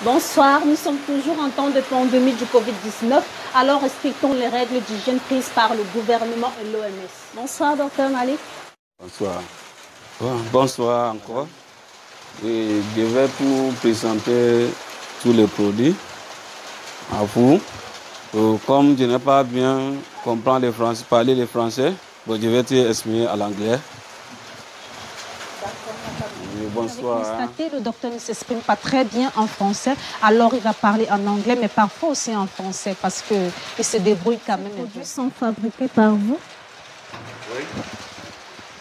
Bonsoir, nous sommes toujours en temps de pandémie du Covid-19, alors respectons les règles d'hygiène prises par le gouvernement et l'OMS. Bonsoir, docteur Malik. Bonsoir. Bonsoir encore. Et je vais vous présenter tous les produits à vous. Comme je n'ai pas bien comprendre le français, parler le français, bon, je vais te exprimer à l'anglais. Bonsoir. Vous avez constaté, le docteur ne s'exprime pas très bien en français, alors il va parler en anglais, mais parfois aussi en français, parce qu'il se débrouille quand même. Les produits sont fabriqués par vous? Oui.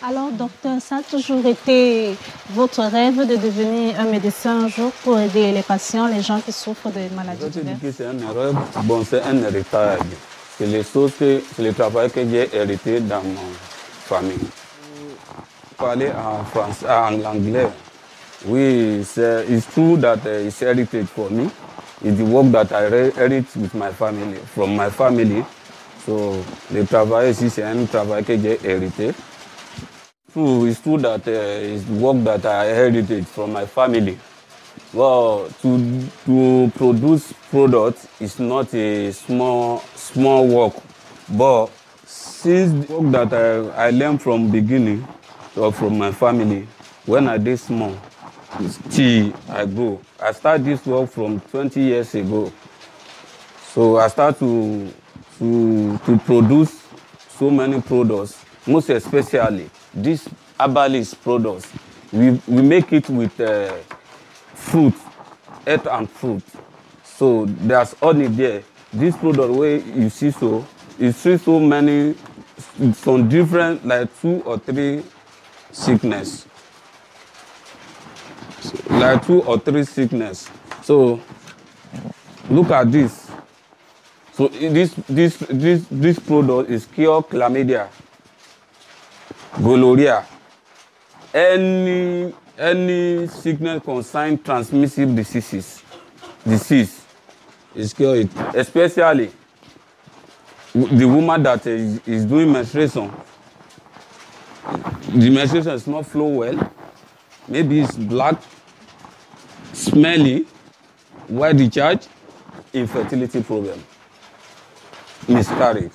Alors, docteur, ça a toujours été votre rêve de devenir un médecin un jour pour aider les patients, les gens qui souffrent de maladies diverses? C'est un rêve, bon, c'est un héritage. C'est les choses c'est le travail que j'ai hérité dans ma famille. Parler en français, en anglais. Oui, it's true that it's heritage for me. It's the work that I inherit with my family, from my family. So, le travail ici, c'est un travail que j'ai hérité. It's true that it's the work that I inherited from my family. Well, to produce products is not a small work, but since the work that I learned from beginning, or from my family, when I did small, till I grow. I started this work from 20 years ago. So I start to produce so many products, most especially these herbalist products. We make it with fruit, earth and fruit. So there's honey there. This product where you see so many, some different, like 2 or 3 sickness. Like 2 or 3 sickness. So look at this. So this product is cure chlamydia, gonorrhea, any sickness concerning transmissible disease is cured. Especially the woman that is doing menstruation. The menstruation does not flow well. Maybe it's black, smelly, white discharge, infertility problem, miscarriage.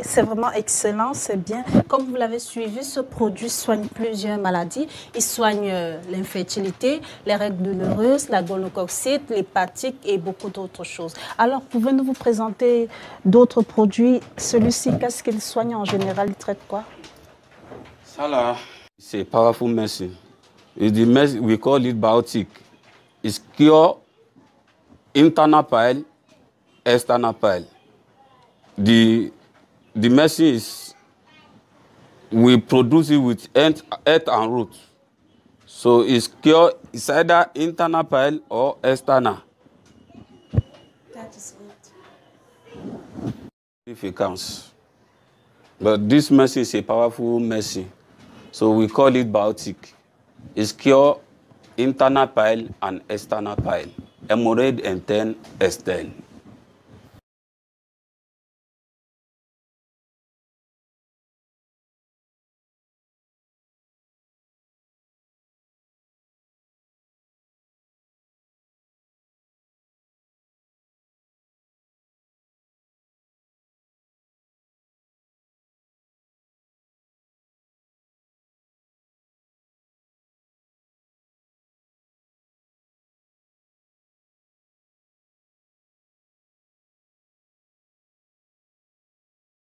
C'est vraiment excellent, c'est bien. Comme vous l'avez suivi, ce produit soigne plusieurs maladies. Il soigne l'infertilité, les règles douloureuses, la gonococcite, l'hépatique et beaucoup d'autres choses. Alors, pouvez-vous vous présenter d'autres produits? Celui-ci, qu'est-ce qu'il soigne en général? Il traite quoi? Ça là, c'est powerful medicine. We call it biotic. It's cure internal pile, external pile. The medicine is, we produce it with earth and root. So it's cure, it's either internal pile or external. That is good. If it counts. But this medicine is a powerful medicine. So we call it biotic. It's cure internal pile and external pile. Hemorrhoid interne, externe.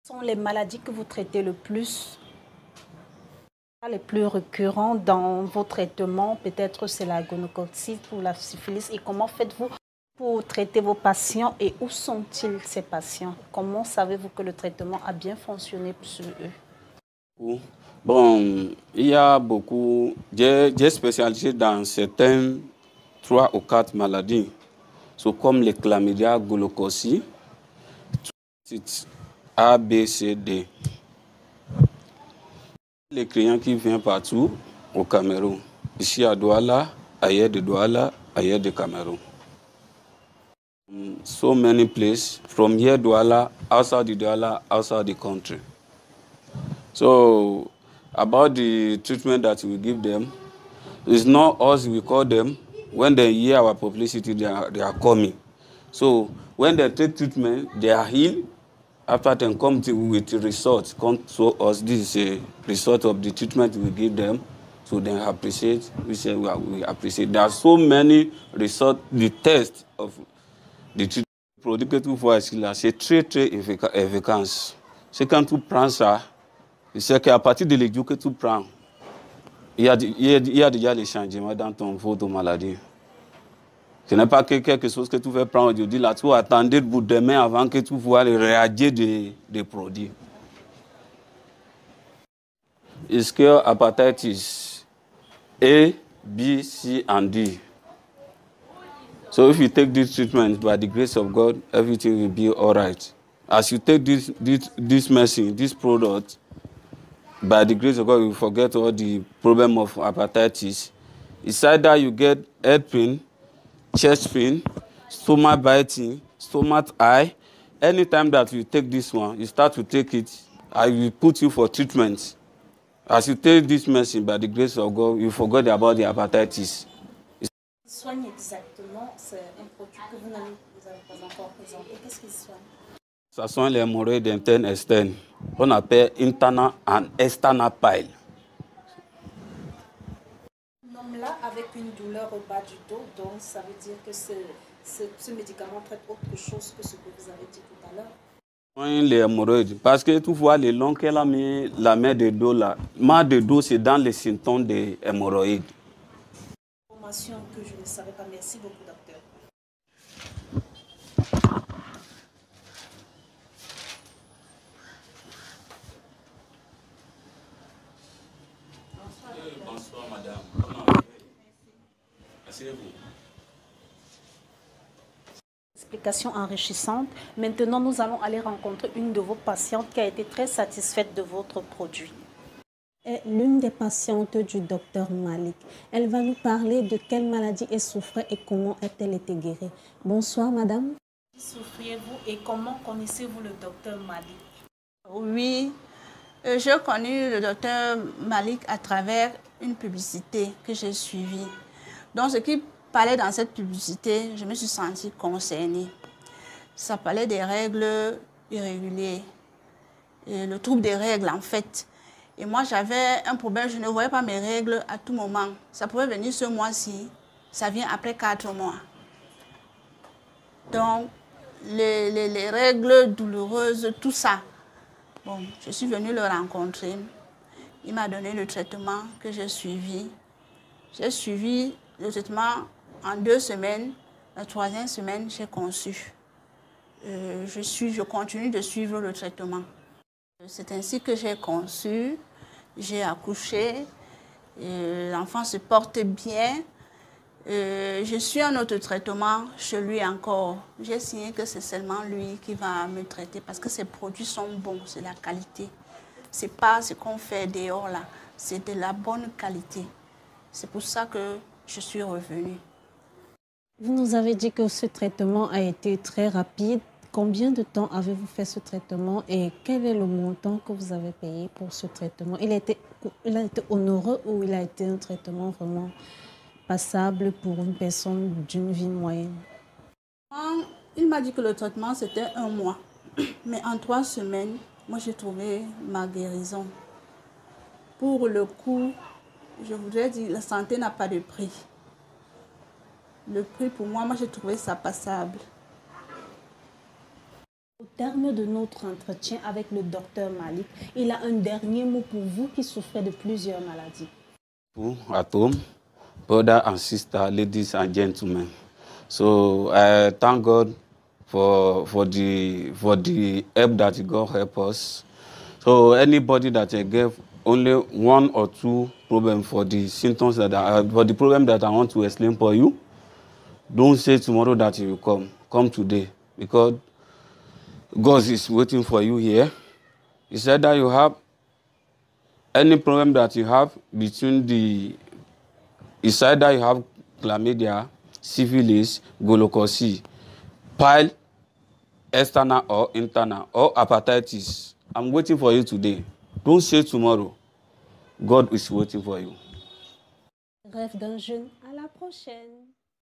Quelles sont les maladies que vous traitez le plus, les plus récurrents dans vos traitements? Peut-être c'est la gonococcite ou la syphilis. Et comment faites-vous pour traiter vos patients et où sont-ils ces patients? Comment savez-vous que le traitement a bien fonctionné sur eux? Bon, il y a beaucoup, j'ai spécialisé dans certaines 3 ou 4 maladies, comme les chlamydia, gonococcite, A, B, C, D. Les clients qui viennent partout au Cameroun, ici à Douala, ailleurs de Douala, ailleurs de Cameroun. So many places, from here Douala, outside the Douala, outside the country. So about the treatment that we give them, it's not us we call them, When they hear our publicity, they are coming. So when they take treatment, they are healed. After they come with results, come to us. This is a result of the treatment we give them. So they appreciate. We say we appreciate. There are so many results. The test of the treatment. Produit que tu vois ici là, c'est très efficace. C'est quand tu prends ça, c'est qu'à partir de l'aiguille que tu prends, il y a déjà les changements dans votre maladie. Ce n'est pas quelque chose que tu veux prendre aujourd'hui, là, tu vas attendre le bout de main avant que tu vois le réagir des produits. Est-ce que hepatitis A, B, C, and D? So if you take this treatment by the grace of God, everything will be all right. As you take this medicine, this product, by the grace of God, you forget all the problem of hepatitis. It's either you get head pain, chest pain, stomach biting, stomach eye. Anytime that you take this one, you start to take it, I will put you for treatment. As you take this medicine, by the grace of God, you forget about the hepatitis. Soigne exactement, c'est un produit que vous n'avez pas encore présenté. Qu'est-ce qu'il soigne? Ça soigne les hémorroïdes internes et externes. On appelle internal and external pile. Un homme là avec une douleur au bas du dos, donc ça veut dire que ce médicament traite autre chose que ce que vous avez dit tout à l'heure. Soigne les hémorroïdes. Parce que tu vois les longs qu'elle a mis la main de dos là. Mal de dos, c'est dans les symptômes des hémorroïdes. Que je ne savais pas. Merci beaucoup, docteur. Bonsoir, madame. Asseyez-vous. Explication enrichissante. Maintenant, nous allons aller rencontrer une de vos patientes qui a été très satisfaite de votre produit. L'une des patientes du docteur Malik. Elle va nous parler de quelle maladie elle souffrait et comment a-t-elle été guérie. Bonsoir, madame. Souffriez-vous et comment connaissez-vous le docteur Malik? Oui, j'ai connu le docteur Malik à travers une publicité que j'ai suivie. Donc, ce qui parlait dans cette publicité, je me suis sentie concernée. Ça parlait des règles irrégulières, le trouble des règles en fait. Et moi, j'avais un problème, je ne voyais pas mes règles à tout moment. Ça pouvait venir ce mois-ci, ça vient après 4 mois. Donc, les règles douloureuses, tout ça. Bon, je suis venue le rencontrer. Il m'a donné le traitement que j'ai suivi. J'ai suivi le traitement en 2 semaines. La 3e semaine, j'ai conçu. Je continue de suivre le traitement. C'est ainsi que j'ai conçu, j'ai accouché, l'enfant se porte bien. Je suis en autre traitement chez lui encore. J'ai signé que c'est seulement lui qui va me traiter parce que ses produits sont bons, c'est la qualité. Ce n'est pas ce qu'on fait dehors là, c'est de la bonne qualité. C'est pour ça que je suis revenue. Vous nous avez dit que ce traitement a été très rapide. Combien de temps avez-vous fait ce traitement et quel est le montant que vous avez payé pour ce traitement? Il a été onéreux ou il a été un traitement vraiment passable pour une personne d'une vie moyenne? Il m'a dit que le traitement c'était 1 mois. Mais en 3 semaines, moi j'ai trouvé ma guérison. Pour le coup, je voudrais dire la santé n'a pas de prix. Le prix pour moi j'ai trouvé ça passable. Au terme de notre entretien avec le docteur Malik, il a un dernier mot pour vous qui souffrez de plusieurs maladies. At home, brothers and sisters, ladies and gentlemen. So I thank God for the help that God help us. So anybody that I gave only 1 or 2 problems for the symptoms for the problem that I want to explain for you, don't say tomorrow that you will come. Come today because God is waiting for you here. He said that you have any problem that you have between it's either you have chlamydia, syphilis, gonorrhea, pile, external or internal, or hepatitis. I'm waiting for you today. Don't say tomorrow. God is waiting for you. Rêve d'un jeune, à la prochaine.